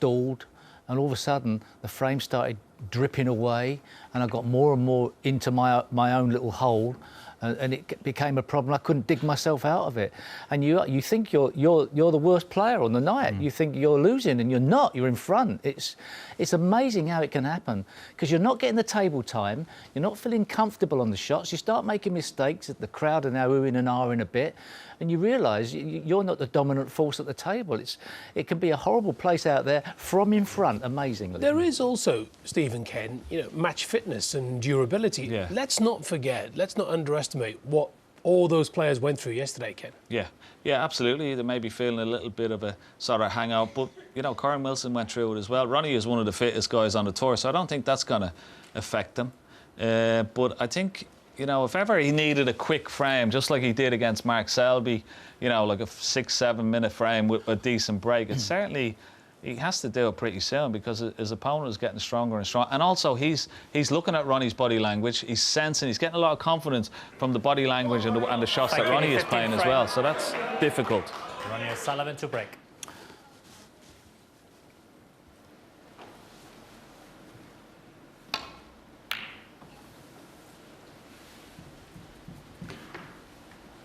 stalled, and all of a sudden the frame started dripping away, and I got more and more into my own little hole, and it became a problem. I couldn't dig myself out of it. And you think you're the worst player on the night. You think you're losing, and you're not. You're in front. It's amazing how it can happen, because you're not getting the table time. You're not feeling comfortable on the shots. You start making mistakes. The crowd are now oohing and ahhing a bit, and you realise you're not the dominant force at the table. It can be a horrible place out there from in front. Amazingly. There is also, Steve and Ken, match fitness and durability. Yeah. Let's not forget, let's not underestimate what all those players went through yesterday, Ken. Yeah, absolutely. They may be feeling a little bit of a sort of hangout, but, Corin Wilson went through it as well. Ronnie is one of the fittest guys on the tour, so I don't think that's going to affect them. But I think, if ever he needed a quick frame, just like he did against Mark Selby, like a 6-7 minute frame with a decent break, it's certainly... He has to do it pretty soon, because his opponent is getting stronger and stronger. And also, he's looking at Ronnie's body language. He's sensing, he's getting a lot of confidence from the body language and the shots that Ronnie is playing as well. So that's difficult. Ronnie O'Sullivan to break.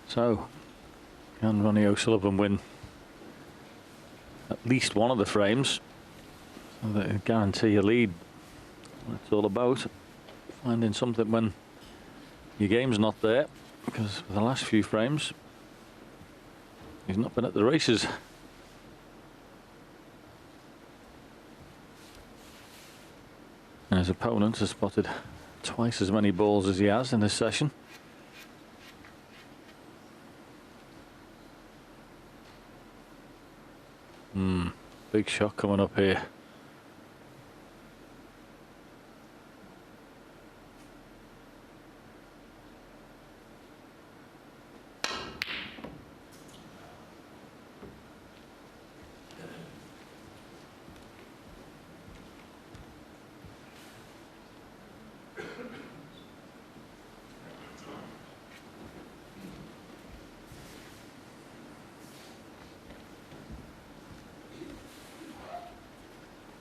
So, can Ronnie O'Sullivan win at least one of the frames, so that guarantee a lead? It's all about finding something when your game's not there, because for the last few frames he's not been at the races. And his opponent has spotted twice as many balls as he has in this session. Big shot coming up here.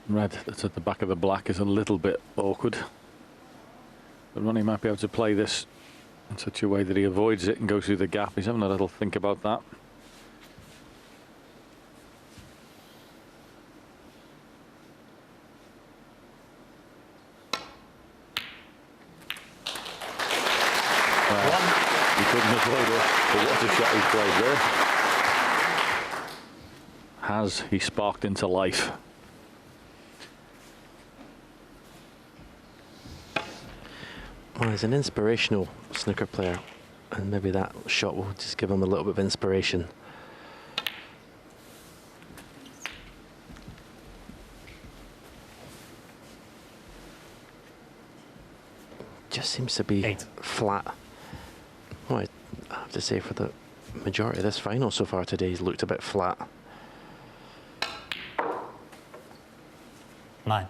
Red that's at the back of the black is a little bit awkward, but Ronnie might be able to play this in such a way that he avoids it and goes through the gap. He's having a little think about that. He couldn't avoid it, but what a shot he's played there. Has he sparked into life? Well, he's an inspirational snooker player, and maybe that shot will just give him a little bit of inspiration. Just seems to be flat. Well, I have to say, for the majority of this final so far today, he's looked a bit flat. 9.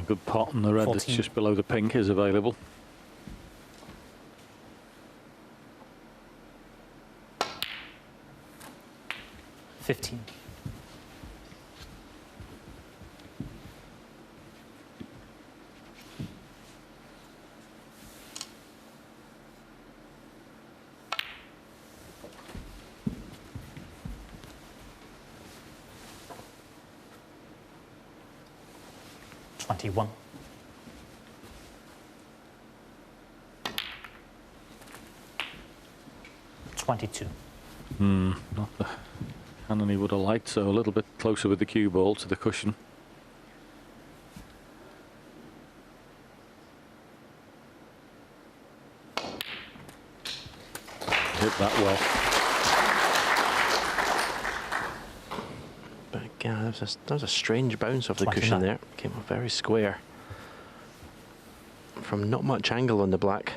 Good pot, and the red 14. that's just below the pink is available. $15. $21. $22. Not the cannon he would have liked, so a little bit closer with the cue ball to the cushion. Hit that well. But again, that was a strange bounce off the 29. cushion there. Came up very square. from not much angle on the black.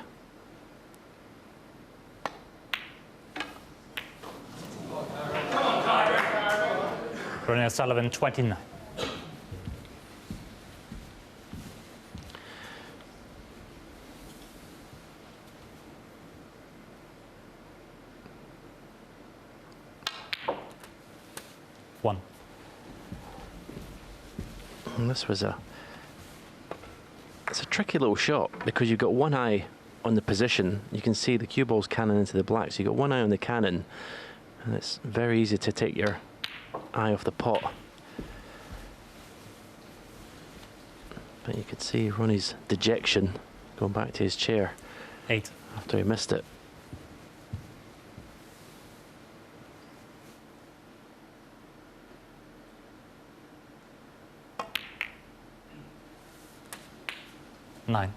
Ronnie O'Sullivan, 29. One. And this was it's a tricky little shot because you've got one eye on the position. You can see the cue ball's cannon into the black, so you've got one eye on the cannon, and it's very easy to take your eye off the pot. But you could see Ronnie's dejection going back to his chair 8. after he missed it. Nine.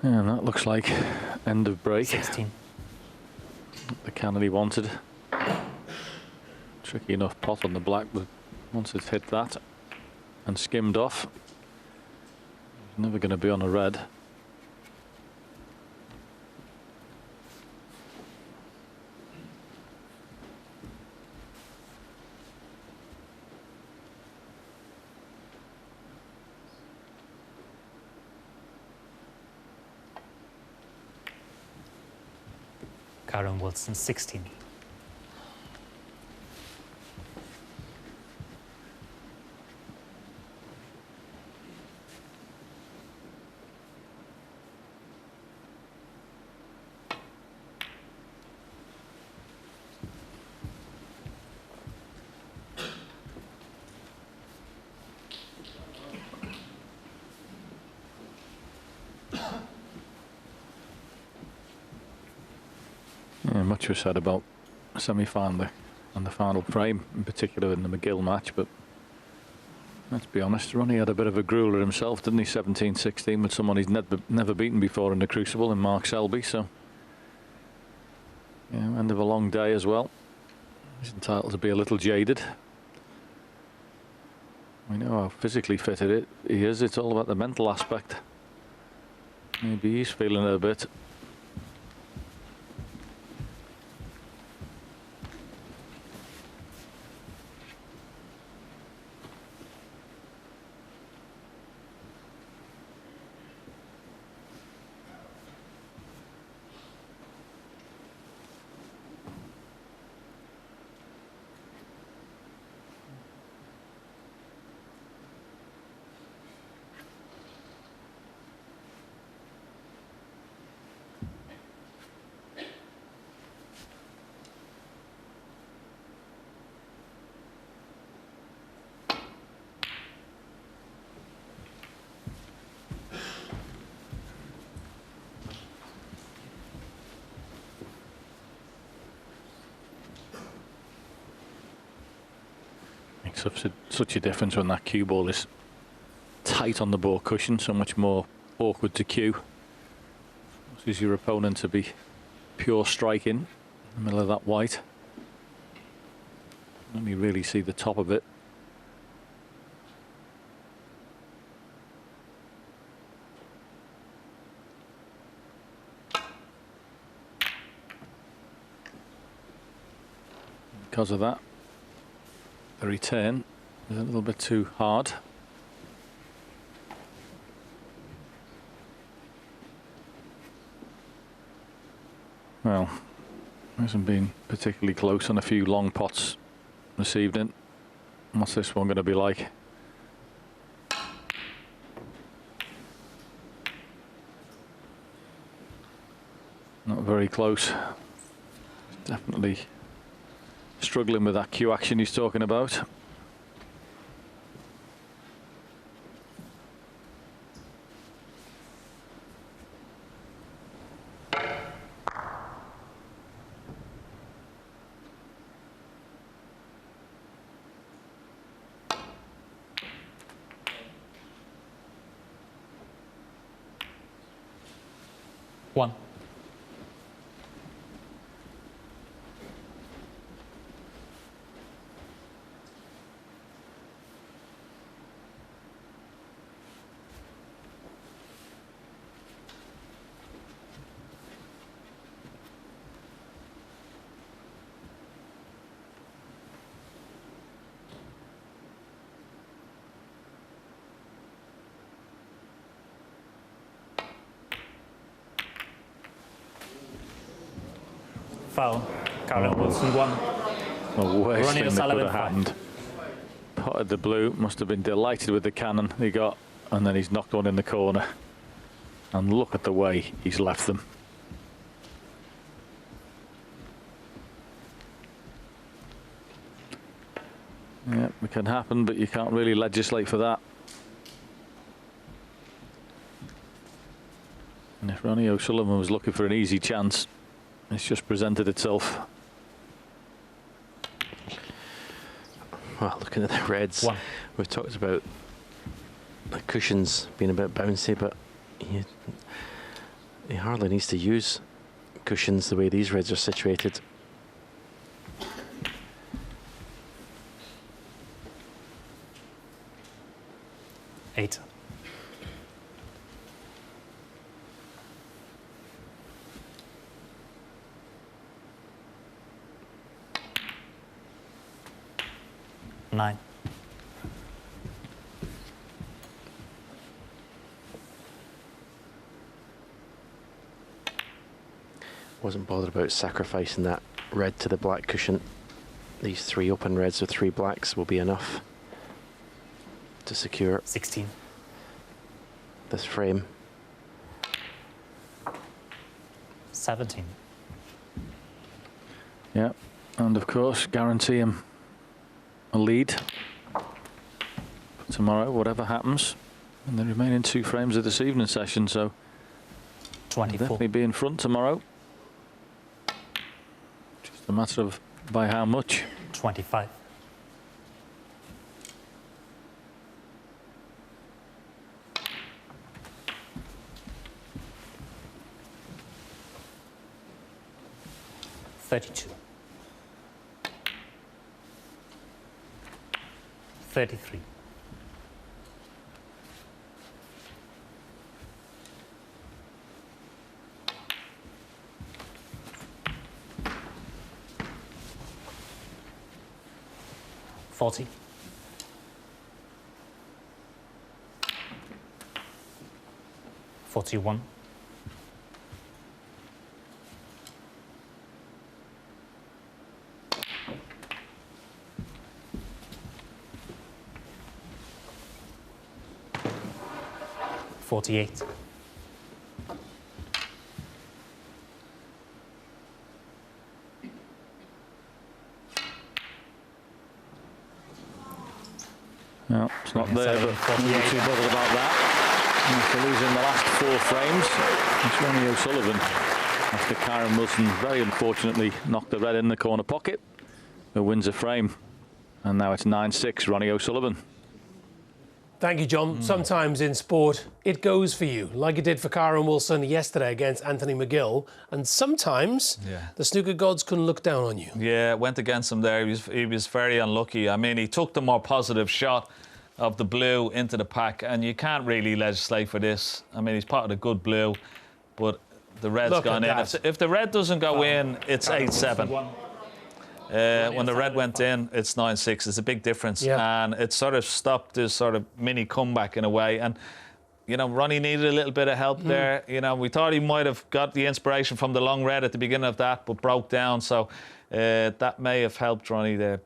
And that looks like end of break. 16. The cannon he wanted. Tricky enough pot on the black, but once it's hit that and skimmed off, it's never going to be on a red. Karen Wilson, 16. Yeah, much was said about semi-final and the final frame, in particular in the McGill match, but let's be honest, Ronnie had a bit of a grueler himself, didn't he? 17-16 with someone he's never beaten before in the Crucible, in Mark Selby, so yeah, end of a long day as well. He's entitled to be a little jaded. We know how physically fit he is. It's all about the mental aspect. Maybe he's feeling it a bit. Such a difference when that cue ball is tight on the ball cushion, so much more awkward to cue. Forces your opponent to be pure striking in the middle of that white. Only really see the top of it. Because of that, the return is a little bit too hard. Well, hasn't been particularly close on a few long pots this evening. What's this one going to be like? Not very close. Definitely struggling with that cue action he's talking about. One. Foul. Karen Wilson 1. The worst Ronnie thing that could O'Sullivan, have 5. happened. Potted the blue, must have been delighted with the cannon he got, and then he's knocked one in the corner. And look at the way he's left them. Yeah, it can happen, but you can't really legislate for that. And if Ronnie O'Sullivan was looking for an easy chance, it's just presented itself. Well, looking at the reds, 1. we've talked about the cushions being a bit bouncy, but he hardly needs to use cushions the way these reds are situated. Eight. Nine. Wasn't bothered about sacrificing that red to the black cushion. These 3 open reds with 3 blacks will be enough to secure 16. this frame. 17. Yeah, and of course guarantee him a lead for tomorrow, whatever happens, in the remaining 2 frames of this evening session. So 24. definitely be in front tomorrow. Just a matter of by how much. 25. $32. 33. 40. 41. 48. No, it's not there, but Seven, not too bothered about that. After losing the last 4 frames, it's Ronnie O'Sullivan, after Karen Wilson very unfortunately knocked the red in the corner pocket, who wins a frame. And now it's 9-6, Ronnie O'Sullivan. Thank you, John. Sometimes in sport, it goes for you, like it did for Karen Wilson yesterday against Anthony McGill. And sometimes the snooker gods can look down on you. Yeah, went against him there. He was very unlucky. I mean, he took the more positive shot of the blue into the pack, and you can't really legislate for this. I mean, he's part of the good blue, but the red's Look gone in. at that. If the red doesn't go in, it's 8-7. When the red went in, it's 9-6. It's a big difference. Yeah. And it sort of stopped this sort of mini comeback in a way. And, you know, Ronnie needed a little bit of help there. You know, we thought he might have got the inspiration from the long red at the beginning of that, but broke down. So that may have helped Ronnie there.